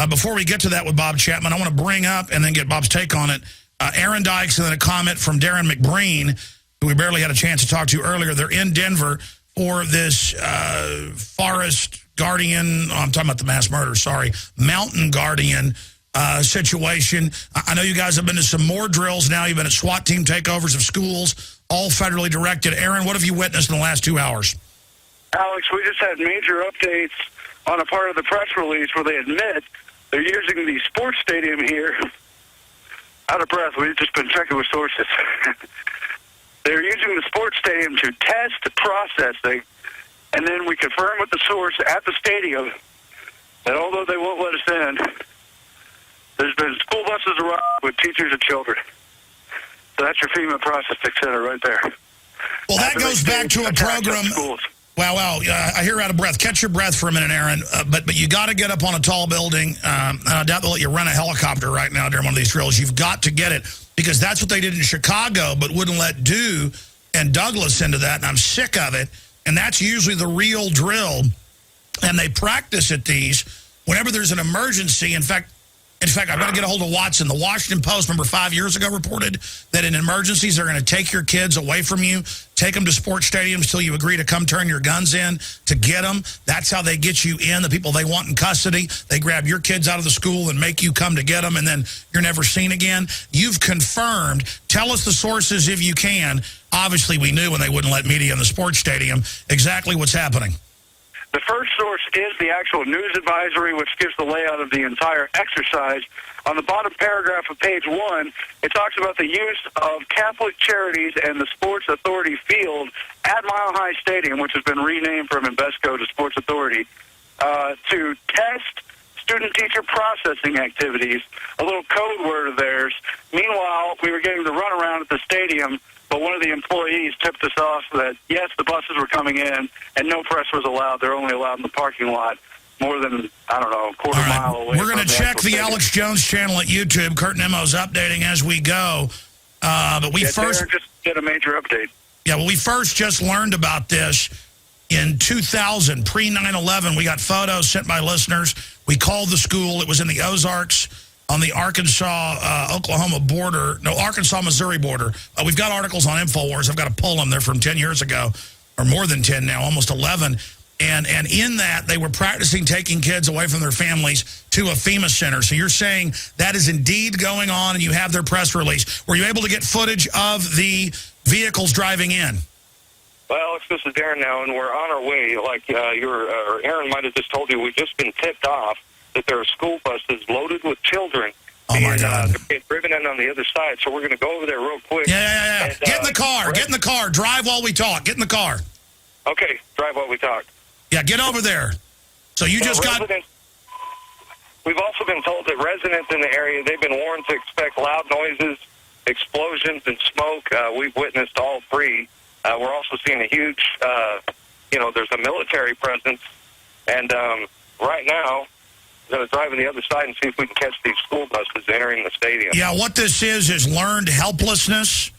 Before we get to that with Bob Chapman, I want to bring up and then get Bob's take on it. Aaron Dykes and then a comment from Darren McBreen, who we barely had a chance to talk to earlier. They're in Denver for this forest guardian, I'm talking about the mass murder, sorry, mountain guardian situation. I know you guys have been to some more drills now. You've been at SWAT team takeovers of schools, all federally directed. Aaron, what have you witnessed in the last 2 hours? Alex, we just had major updates on a part of the press release where they admit they're using the sports stadium here. Out of breath, we've just been checking with sources. They're using the sports stadium to test processing, and then we confirm with the source at the stadium that although they won't let us in, there's been school buses arriving with teachers and children. So that's your FEMA processing center right there. Well, that goes back to a program. Wow, I hear out of breath. Catch your breath for a minute, Aaron. But you got to get up on a tall building. And I doubt they'll let you run a helicopter right now during one of these drills. You've got to get it, because that's what they did in Chicago, but wouldn't let Dew and Douglas into that, and I'm sick of it. And that's usually the real drill. And they practice at these whenever there's an emergency. In fact, I've got to get a hold of Watson. The Washington Post, remember 5 years ago, reported that in emergencies, they're going to take your kids away from you, take them to sports stadiums till you agree to come turn your guns in to get them. That's how they get you in, the people they want in custody. They grab your kids out of the school and make you come to get them, and then you're never seen again. You've confirmed. Tell us the sources if you can. Obviously, we knew when they wouldn't let media in the sports stadium exactly what's happening. The first source is the actual news advisory, which gives the layout of the entire exercise. On the bottom paragraph of page 1, it talks about the use of Catholic Charities and the Sports Authority field at Mile High Stadium, which has been renamed from Invesco to Sports Authority, to test student-teacher processing activities, a little code word of theirs. Meanwhile, we were getting the runaround at the stadium, but one of the employees tipped us off that, yes, the buses were coming in, and no press was allowed. They're only allowed in the parking lot more than, I don't know, a quarter mile away. We're going to check the Alex Jones channel at YouTube. Kurt Nemo's updating as we go. But we first just did a major update. Yeah, well, we first just learned about this in 2000, pre-9/11. We got photos sent by listeners. We called the school. It was in the Ozarks, on the Arkansas-Oklahoma border. No, Arkansas-Missouri border. We've got articles on InfoWars. I've got to pull them. They're from 10 years ago, or more than 10 now, almost 11. And in that, they were practicing taking kids away from their families to a FEMA center. So you're saying that is indeed going on, and you have their press release. Were you able to get footage of the vehicles driving in? Well, Alex, this is Darren now, and we're on our way. Like Aaron might have just told you, we've just been tipped off that there are school buses loaded with children being driven in on the other side. So we're going to go over there real quick. Yeah. And, get in the car. Get in the car. Drive while we talk. Get in the car. Okay, drive while we talk. Yeah, get over there. So you just got... We've also been told that residents in the area, they've been warned to expect loud noises, explosions, and smoke. We've witnessed all three. We're also seeing a huge, there's a military presence. And right now, we're going to drive on the other side and see if we can catch these school buses entering the stadium. Yeah, what this is learned helplessness.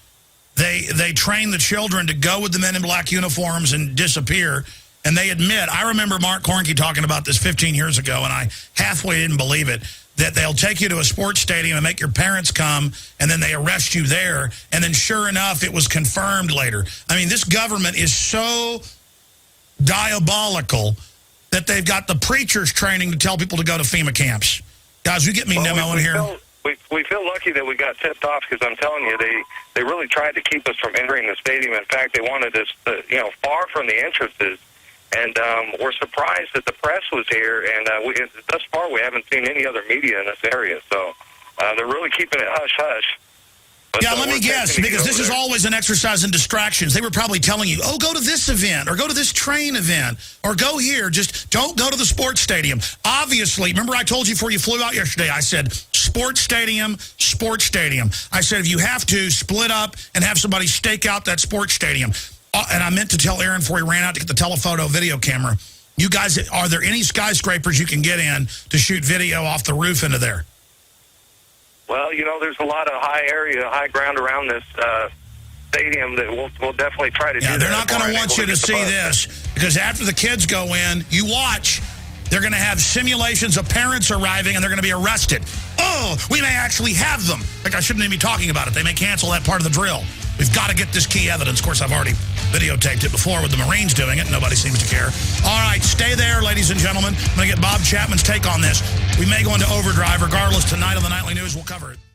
They train the children to go with the men in black uniforms and disappear. And they admit, I remember Mark Cornke talking about this 15 years ago, and I halfway didn't believe it, that they'll take you to a sports stadium and make your parents come, and then they arrest you there. And then sure enough, it was confirmed later. I mean, this government is so diabolical that they've got the preachers training to tell people to go to FEMA camps. Guys, you get me Nemo in here. We feel lucky that we got tipped off, because I'm telling you, they really tried to keep us from entering the stadium. In fact, they wanted us far from the entrances. And we're surprised that the press was here, and thus far we haven't seen any other media in this area. So they're really keeping it hush-hush. Yeah, let me guess, because this is always an exercise in distractions. They were probably telling you, oh, go to this event, or go to this train event, or go here. Just don't go to the sports stadium. Obviously, remember I told you before you flew out yesterday, I said sports stadium, sports stadium. I said if you have to, split up and have somebody stake out that sports stadium. And I meant to tell Aaron before he ran out to get the telephoto video camera. You guys, are there any skyscrapers you can get in to shoot video off the roof into there? Well, there's a lot of high ground around this stadium that we'll definitely try to do. Yeah, they're not going to want you to see this, because after the kids go in, you watch, They're going to have simulations of parents arriving, and they're going to be arrested. Oh, we may actually have them. Like, I shouldn't even be talking about it. They may cancel that part of the drill. We've got to get this key evidence. Of course, I've already videotaped it before with the Marines doing it. Nobody seems to care. All right, stay there, ladies and gentlemen. I'm going to get Bob Chapman's take on this. We may go into overdrive. Regardless, tonight on the Nightly News, we'll cover it.